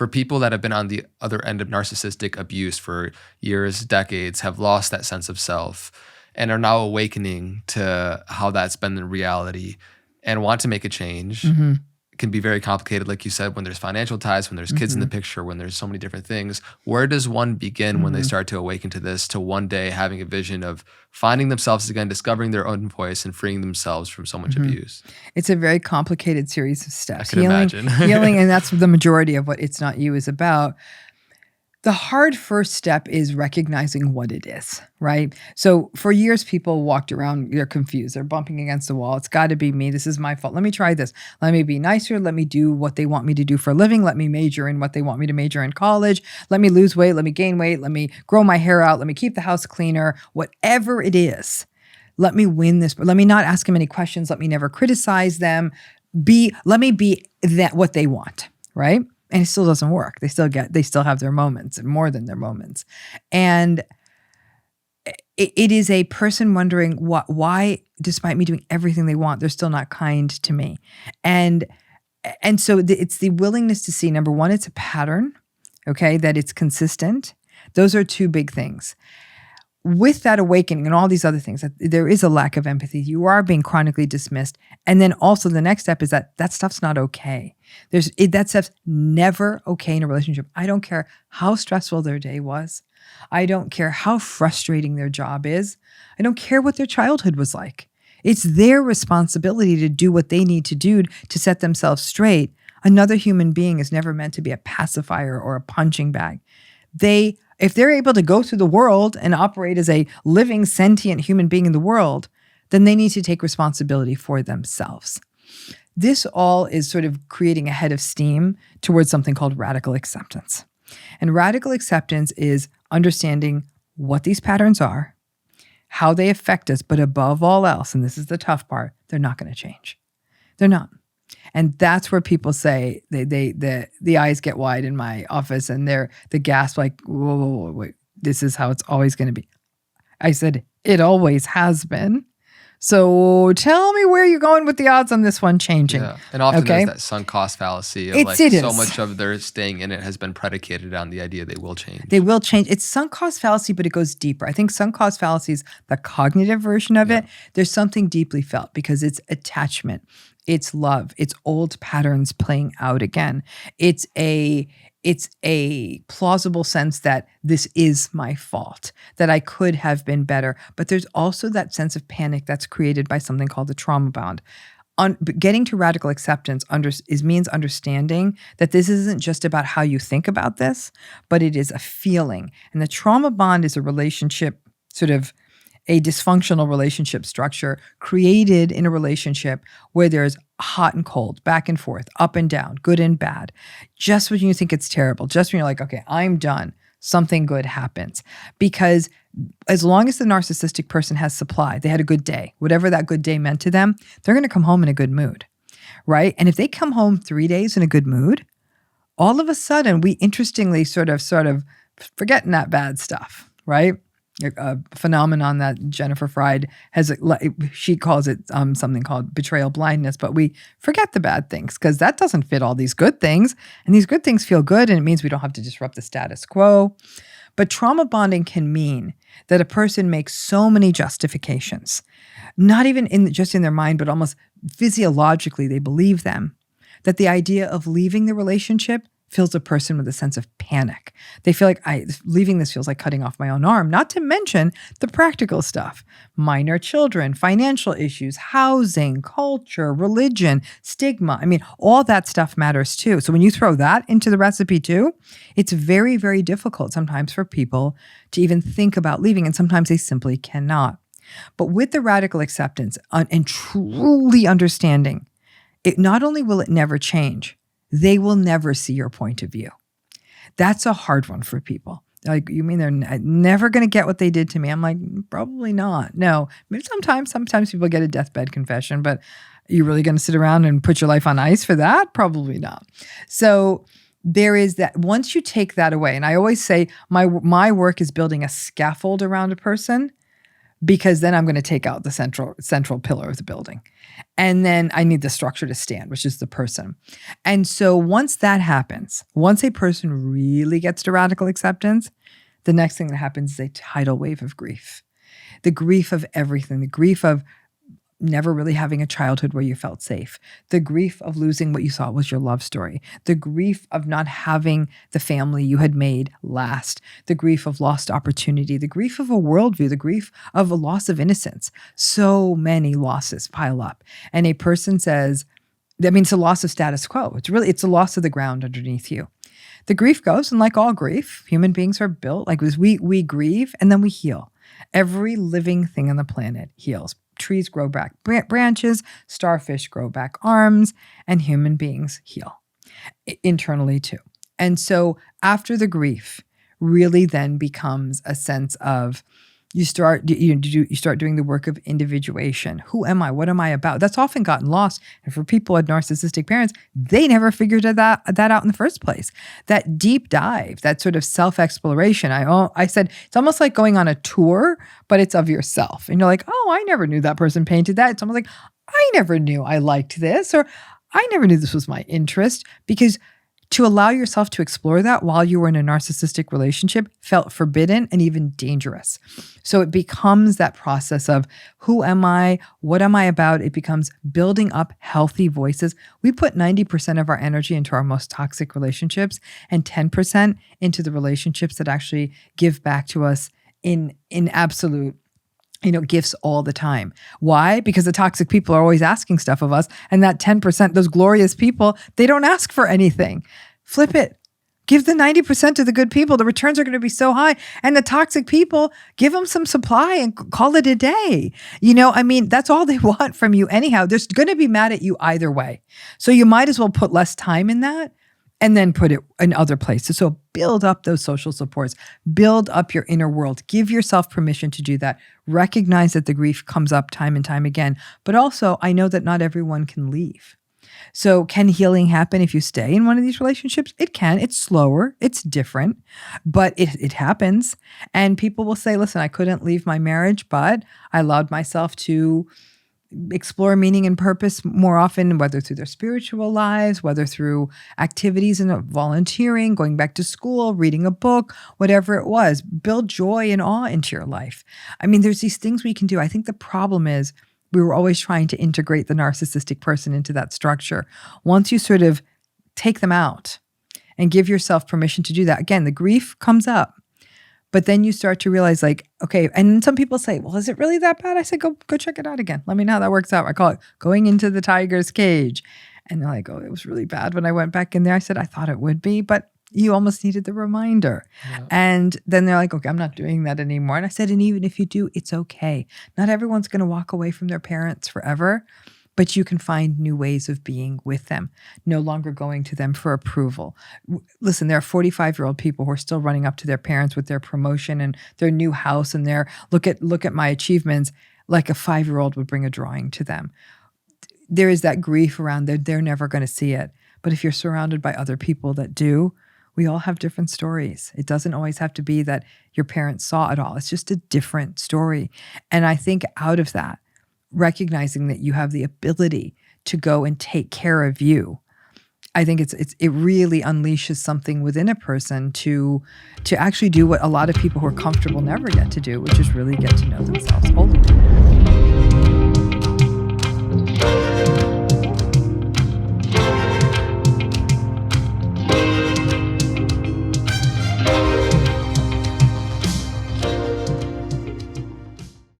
for people that have been on the other end of narcissistic abuse for years, decades, have lost that sense of self and are now awakening to how that's been the reality and want to make a change. Mm-hmm. It can be very complicated, like you said, when there's financial ties, when there's kids in the picture, when there's so many different things. Where does one begin when they start to awaken to this, to one day having a vision of finding themselves again, discovering their own voice and freeing themselves from so much abuse? It's a very complicated series of steps. I can imagine. Healing, and that's the majority of what It's Not You is about. The hard first step is recognizing what it is, right? So for years, people walked around, they're confused. They're bumping against the wall. It's got to be me. This is my fault. Let me try this. Let me be nicer. Let me do what they want me to do for a living. Let me major in what they want me to major in college. Let me lose weight. Let me gain weight. Let me grow my hair out. Let me keep the house cleaner. Whatever it is, let me win this. Let me not ask them any questions. Let me never criticize them. Let me be what they want, right? And it still doesn't work. They still have their moments and more than their moments. And it is a person wondering why, despite me doing everything they want, they're still not kind to me. And so it's the willingness to see, number one, it's a pattern, okay, that it's consistent. Those are two big things. With that awakening and all these other things, that there is a lack of empathy. You are being chronically dismissed. And then also the next step is that stuff's not okay. That stuff's never okay in a relationship. I don't care how stressful their day was. I don't care how frustrating their job is. I don't care what their childhood was like. It's their responsibility to do what they need to do to set themselves straight. Another human being is never meant to be a pacifier or a punching bag. If they're able to go through the world and operate as a living, sentient human being in the world, then they need to take responsibility for themselves. This all is sort of creating a head of steam towards something called radical acceptance. And radical acceptance is understanding what these patterns are, how they affect us, but above all else, and this is the tough part, they're not going to change. They're not. And that's where people say the eyes get wide in my office and the gasp like, whoa, wait, this is how it's always going to be. I said, it always has been. So tell me where you're going with the odds on this one changing. Yeah. And often there's that sunk cost fallacy of so much of their staying in it has been predicated on the idea they will change. They will change. It's sunk cost fallacy, but it goes deeper. I think sunk cost fallacy is the cognitive version of it. There's something deeply felt because it's attachment. It's love. It's old patterns playing out again. It's a plausible sense that this is my fault, that I could have been better. But there's also that sense of panic that's created by something called the trauma bond. Getting to radical acceptance means understanding that this isn't just about how you think about this, but it is a feeling. And the trauma bond is a relationship, sort of a dysfunctional relationship structure created in a relationship where there's hot and cold, back and forth, up and down, good and bad. Just when you think it's terrible, just when you're like, okay, I'm done, something good happens. Because as long as the narcissistic person has supply, they had a good day, whatever that good day meant to them, they're going to come home in a good mood, right? And if they come home 3 days in a good mood, all of a sudden we interestingly sort of forgetting that bad stuff, right? A phenomenon that Jennifer Fried has, she calls it something called betrayal blindness, but we forget the bad things because that doesn't fit all these good things. And these good things feel good and it means we don't have to disrupt the status quo. But trauma bonding can mean that a person makes so many justifications, not even just in their mind, but almost physiologically, they believe them, that the idea of leaving the relationship fills a person with a sense of panic. They feel like leaving this feels like cutting off my own arm, not to mention the practical stuff. Minor children, financial issues, housing, culture, religion, stigma. I mean, all that stuff matters too. So when you throw that into the recipe too, it's very, very difficult sometimes for people to even think about leaving, and sometimes they simply cannot. But with the radical acceptance and truly understanding, it not only will it never change, they will never see your point of view. That's a hard one for people. Like, you mean they're never going to get what they did to me? I'm like, probably not. No, maybe sometimes people get a deathbed confession, but are you really going to sit around and put your life on ice for that? Probably not. So there is that. Once you take that away, and I always say my work is building a scaffold around a person because then I'm going to take out the central pillar of the building. And then I need the structure to stand, which is the person. And so once that happens, once a person really gets to radical acceptance, the next thing that happens is a tidal wave of grief. The grief of everything, the grief of never really having a childhood where you felt safe, the grief of losing what you thought was your love story, the grief of not having the family you had made last, the grief of lost opportunity, the grief of a worldview, the grief of a loss of innocence. So many losses pile up. And a person says, that means a loss of status quo. It's a loss of the ground underneath you. The grief goes, and like all grief, human beings are built like this. We grieve and then we heal. Every living thing on the planet heals. Trees grow back branches, starfish grow back arms, and human beings heal internally too. And so after the grief really then becomes a sense of you start doing the work of individuation. Who am I? What am I about? That's often gotten lost. And for people with narcissistic parents, they never figured that out in the first place. That deep dive, that sort of self-exploration. I said, it's almost like going on a tour, but it's of yourself. And you're like, oh, I never knew that person painted that. It's almost like, I never knew I liked this, or I never knew this was my interest, because to allow yourself to explore that while you were in a narcissistic relationship felt forbidden and even dangerous. So it becomes that process of who am I? What am I about? It becomes building up healthy voices. We put 90% of our energy into our most toxic relationships and 10% into the relationships that actually give back to us in absolute gifts all the time. Why? Because the toxic people are always asking stuff of us. And that 10%, those glorious people, they don't ask for anything. Flip it. Give the 90% to the good people. The returns are going to be so high. And the toxic people, give them some supply and call it a day. That's all they want from you anyhow. They're going to be mad at you either way. So you might as well put less time in that and then put it in other places. So build up those social supports, build up your inner world, give yourself permission to do that. Recognize that the grief comes up time and time again. But also, I know that not everyone can leave. So can healing happen if you stay in one of these relationships? It can. It's slower. It's different, but it happens. And people will say, listen, I couldn't leave my marriage, but I allowed myself to explore meaning and purpose more often, whether through their spiritual lives, whether through activities and volunteering, going back to school, reading a book, whatever it was. Build joy and awe into your life. There's these things we can do. I think the problem is we were always trying to integrate the narcissistic person into that structure. Once you sort of take them out and give yourself permission to do that, again, the grief comes up. But then you start to realize okay, and some people say, well, is it really that bad? I said, go check it out again. Let me know how that works out. I call it going into the tiger's cage. And they're like, oh, it was really bad when I went back in there. I said, I thought it would be, but you almost needed the reminder. Yeah. And then they're like, okay, I'm not doing that anymore. And I said, and even if you do, it's okay. Not everyone's going to walk away from their parents forever. But you can find new ways of being with them, no longer going to them for approval. Listen, there are 45-year-old people who are still running up to their parents with their promotion and their new house and their look at my achievements, like a 5-year-old would bring a drawing to them. There is that grief around there. They're never going to see it. But if you're surrounded by other people that do, we all have different stories. It doesn't always have to be that your parents saw it all. It's just a different story. And I think out of that, recognizing that you have the ability to go and take care of you, I think it really unleashes something within a person to actually do what a lot of people who are comfortable never get to do, which is really get to know themselves wholly.